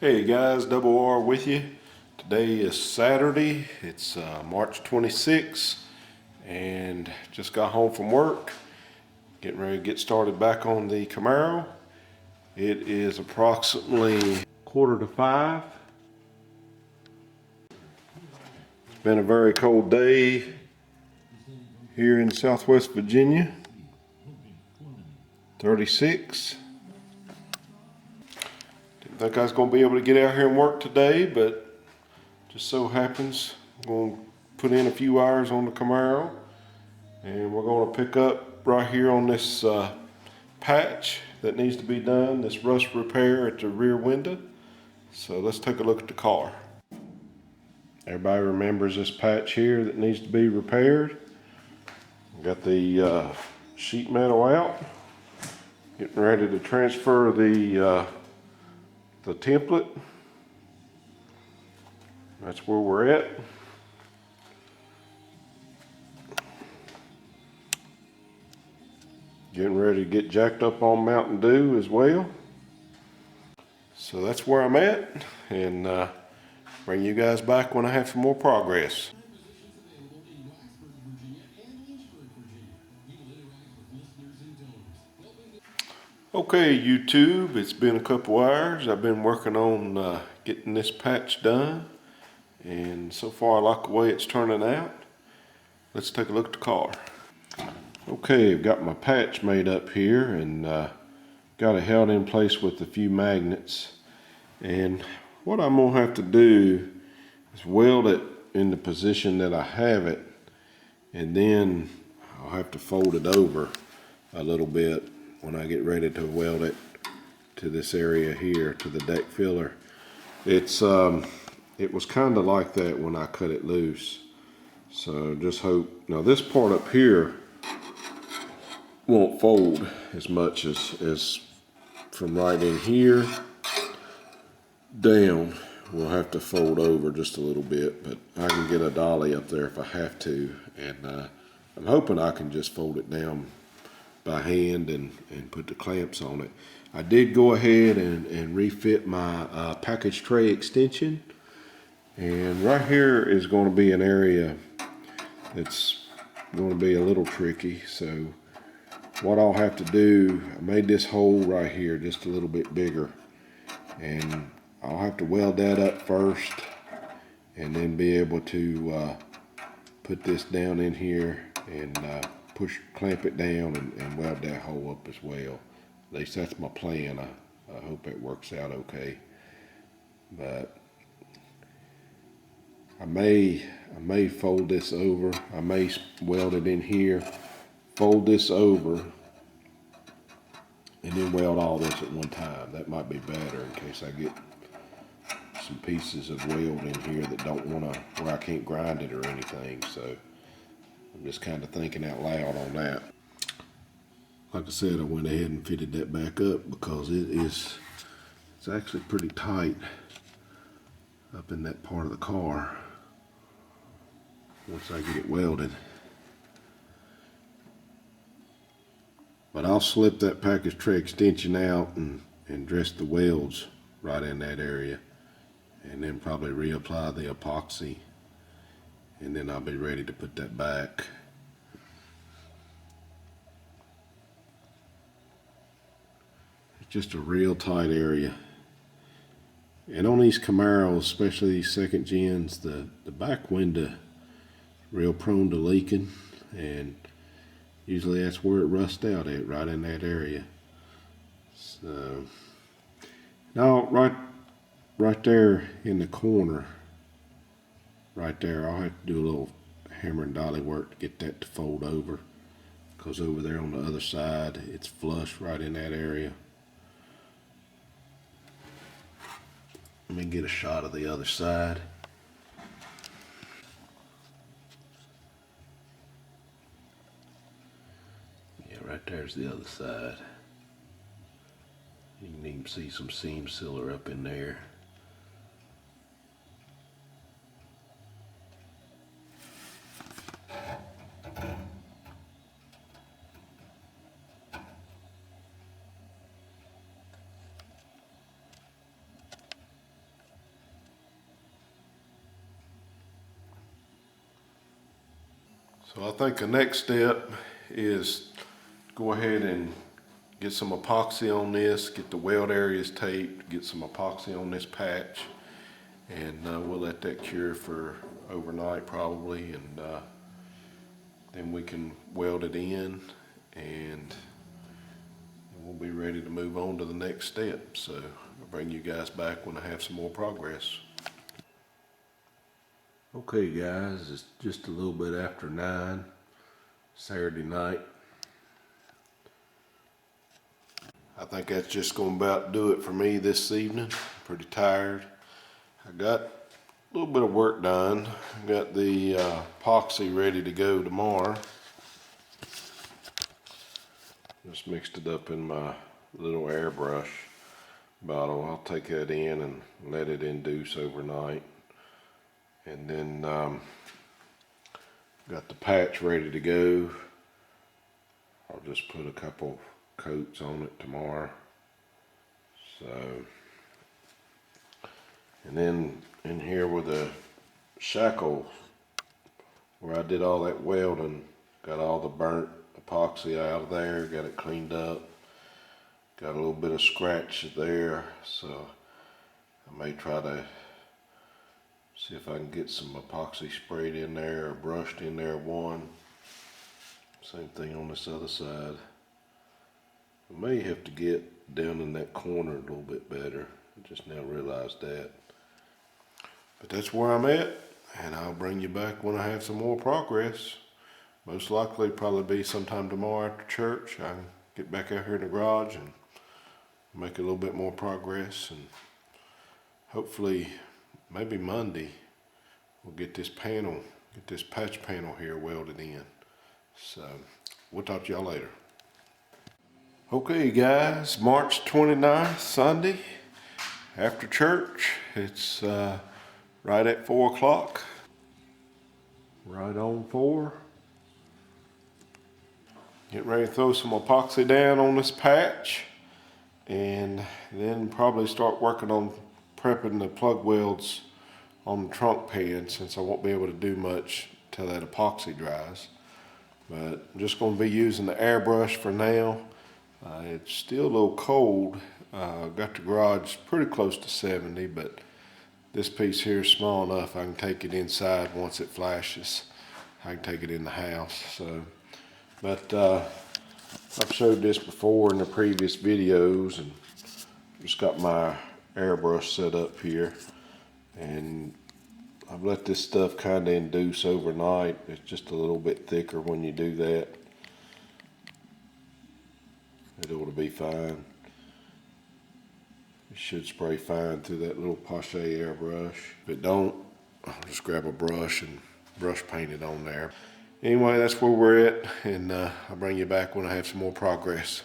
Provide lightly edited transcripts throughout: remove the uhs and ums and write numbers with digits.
Hey guys, Double R with you. Today is Saturday. It's March 26th and just got home from work. Getting ready to get started back on the Camaro. It is approximately 4:45. It's been a very cold day here in Southwest Virginia. 36. Didn't think I was going to be able to get out here and work today, but just so happens I'm going to put in a few hours on the Camaro, and we're going to pick up right here on this patch that needs to be done, this rust repair at the rear window. So let's take a look at the car. Everybody remembers this patch here that needs to be repaired. Got the sheet metal out, getting ready to transfer the template. That's where we're at. Getting ready to get jacked up on Mountain Dew as well. So that's where I'm at, and bring you guys back when I have some more progress. Okay, YouTube, it's been a couple hours. I've been working on getting this patch done, and so far I like the way it's turning out. Let's take a look at the car. Okay, I've got my patch made up here, and got it held in place with a few magnets. And what I'm gonna have to do is weld it in the position that I have it, and then I'll have to fold it over a little bit when I get ready to weld it to this area here, to the deck filler. It was kind of like that when I cut it loose. So just hope, now this part up here won't fold as much as from right in here down. We'll have to fold over just a little bit, but I can get a dolly up there if I have to, and I'm hoping I can just fold it down by hand and put the clamps on it. I did go ahead and refit my package tray extension, and right here is going to be an area that's going to be a little tricky. So what I'll have to do, I made this hole right here just a little bit bigger, and I'll have to weld that up first and then be able to put this down in here and clamp it down and weld that hole up as well. At least that's my plan. I hope it works out okay. But I may fold this over. I may weld it in here, fold this over, and then weld all this at one time. That might be better in case I get some pieces of weld in here that don't want to, where I can't grind it or anything. So I'm just kind of thinking out loud on that. Like I said, I went ahead and fitted that back up because it's actually pretty tight up in that part of the car once I get it welded. But I'll slip that package tray extension out and dress the welds right in that area, and then probably reapply the epoxy, and then I'll be ready to put that back. It's just a real tight area. And on these Camaros, especially these second gens, the back window real prone to leaking, and usually that's where it rusts out at, right in that area. So now right there in the corner, right there, I'll have to do a little hammer and dolly work to get that to fold over, because over there on the other side it's flush right in that area. Let me get a shot of the other side. Yeah, right there's the other side. You can even see some seam sealer up in there. So I think the next step is go ahead and get some epoxy on this, get the weld areas taped, get some epoxy on this patch, and we'll let that cure for overnight probably, and then we can weld it in, and we'll be ready to move on to the next step. So I'll bring you guys back when I have some more progress. Okay guys, it's just a little bit after 9, Saturday night. I think that's just going to about do it for me this evening. Pretty tired. I got a little bit of work done. I got the epoxy ready to go tomorrow. Just mixed it up in my little airbrush bottle. I'll take that in and let it induce overnight. And then got the patch ready to go. I'll just put a couple coats on it tomorrow. So, and then in here with the shackle where I did all that welding, got all the burnt epoxy out of there, got it cleaned up, got a little bit of scratch there, so I may try to see if I can get some epoxy sprayed in there or brushed in there one. Same thing on this other side. I may have to get down in that corner a little bit better. I just now realized that. But that's where I'm at, and I'll bring you back when I have some more progress. Most likely probably be sometime tomorrow after church. I can get back out here in the garage and make a little bit more progress, and hopefully maybe Monday we'll get this panel, get this patch panel here welded in. So we'll talk to y'all later. Okay guys, March 29th, Sunday, after church. It's right at 4 o'clock. Right on 4. Getting ready to throw some epoxy down on this patch, and then probably start working on prepping the plug welds on the trunk pan, since I won't be able to do much till that epoxy dries. But I'm just going to be using the airbrush for now. It's still a little cold. Got the garage pretty close to 70, but this piece here is small enough I can take it inside once it flashes. I can take it in the house. So, but I've showed this before in the previous videos, and just got my airbrush set up here, and I've let this stuff kind of induce overnight. It's just a little bit thicker when you do that. It ought to be fine. It should spray fine through that little Porsche airbrush. If it don't, I'll just grab a brush and brush paint it on there. Anyway, that's where we're at, and I'll bring you back when I have some more progress.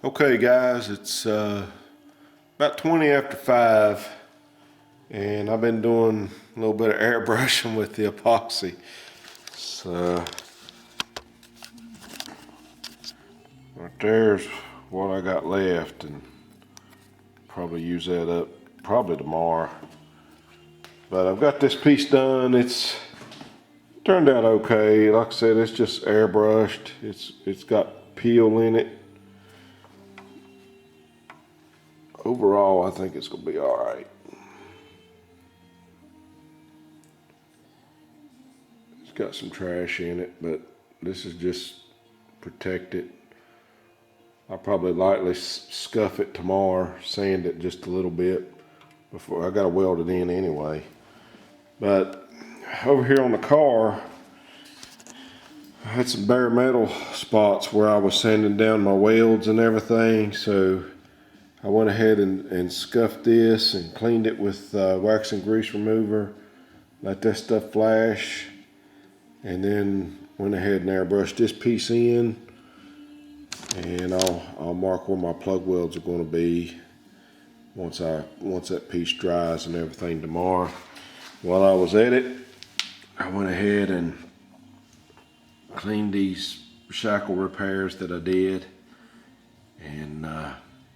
Okay guys, it's about 20 after 5 and I've been doing a little bit of airbrushing with the epoxy. So right there's what I got left, and probably use that up probably tomorrow. But I've got this piece done. It's turned out okay. Like I said, it's just airbrushed. It's got peel in it. Overall, I think it's gonna be all right. It's got some trash in it, but this is just protect it. I'll probably lightly scuff it tomorrow, sand it just a little bit before I gotta weld it in anyway. But over here on the car, I had some bare metal spots where I was sanding down my welds and everything, so I went ahead and scuffed this and cleaned it with wax and grease remover, let that stuff flash, and then went ahead and airbrushed this piece in, and I'll mark where my plug welds are going to be once that piece dries and everything tomorrow. While I was at it, I went ahead and cleaned these shackle repairs that I did, and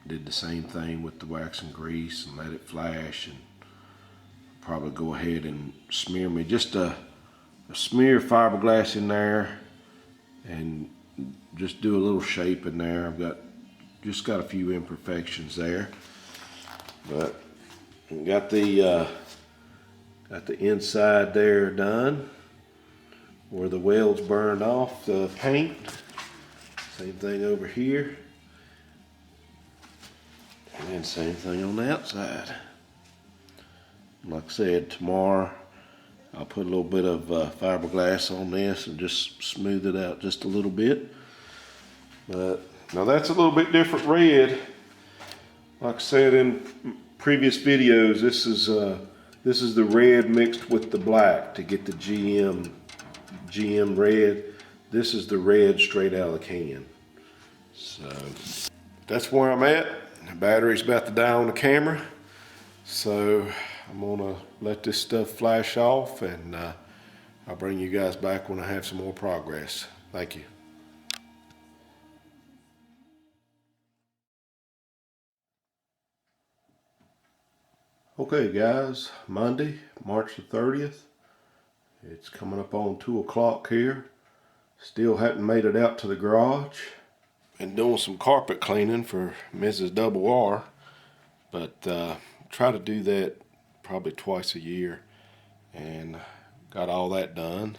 did the same thing with the wax and grease and let it flash, and probably go ahead and smear me just a smear of fiberglass in there and just do a little shape in there. I've got a few imperfections there, but got the inside there done where the welds burned off the paint. Same thing over here. And then same thing on the outside. Like I said, tomorrow I'll put a little bit of fiberglass on this and just smooth it out just a little bit. But now that's a little bit different red. Like I said in previous videos, this is the red mixed with the black to get the GM red. This is the red straight out of the can. So that's where I'm at. The battery's about to die on the camera, so I'm gonna let this stuff flash off, and I'll bring you guys back when I have some more progress. Thank you. Okay guys, Monday, March the 30th. It's coming up on 2 o'clock here. Still hadn't made it out to the garage. Been doing some carpet cleaning for Mrs. Double R, but try to do that probably twice a year, and got all that done.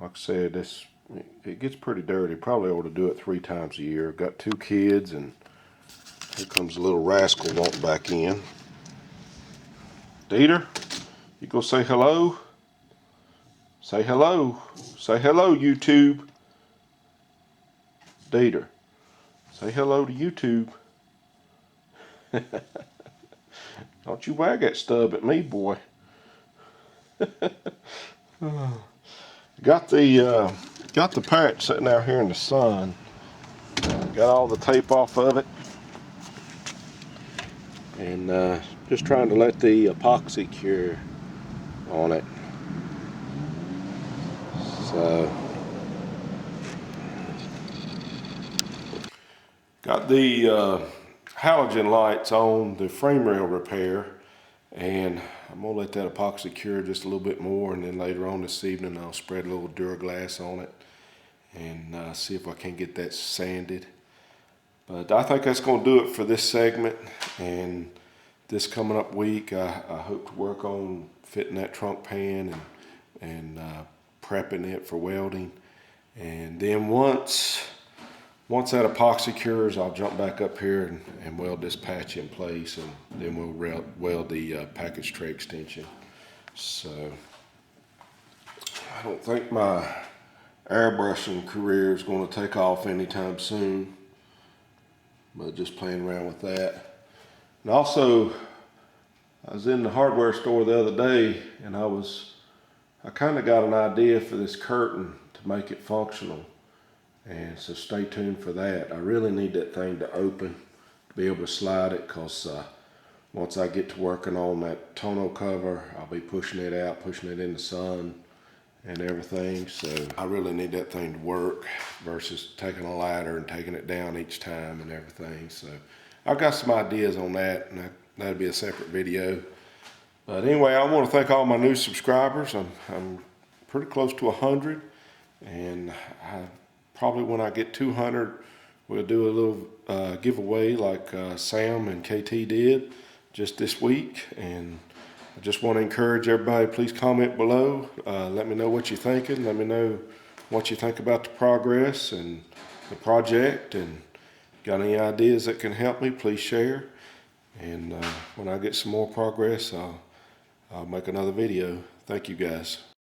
Like I said, it gets pretty dirty. Probably ought to do it 3 times a year. Got 2 kids, and here comes a little rascal walking back in. Dieter, you go say hello? Say hello. Say hello, YouTube. Dieter, say hello to YouTube. Don't you wag that stub at me, boy. Got the parrot sitting out here in the sun. Got all the tape off of it, and just trying to let the epoxy cure on it. So got the halogen lights on the frame rail repair, and I'm gonna let that epoxy cure just a little bit more, and then later on this evening I'll spread a little Duraglass on it and see if I can get that sanded. But I think that's gonna do it for this segment, and this coming up week I hope to work on fitting that trunk pan and prepping it for welding. And then once that epoxy cures, I'll jump back up here and weld this patch in place, and then we'll weld the package tray extension. So I don't think my airbrushing career is going to take off anytime soon, but just playing around with that. And also, I was in the hardware store the other day, and I kind of got an idea for this curtain to make it functional. And so stay tuned for that. I really need that thing to open, to be able to slide it, because once I get to working on that tonneau cover, I'll be pushing it out, pushing it in the sun and everything. So I really need that thing to work versus taking a ladder and taking it down each time and everything. So I've got some ideas on that, and that'll be a separate video. But anyway, I want to thank all my new subscribers. I'm pretty close to 100, and probably when I get 200, we'll do a little giveaway like Sam and KT did just this week. And I just want to encourage everybody, please comment below. Let me know what you're thinking. Let me know what you think about the progress and the project, and got any ideas that can help me, please share. And when I get some more progress, I'll make another video. Thank you guys.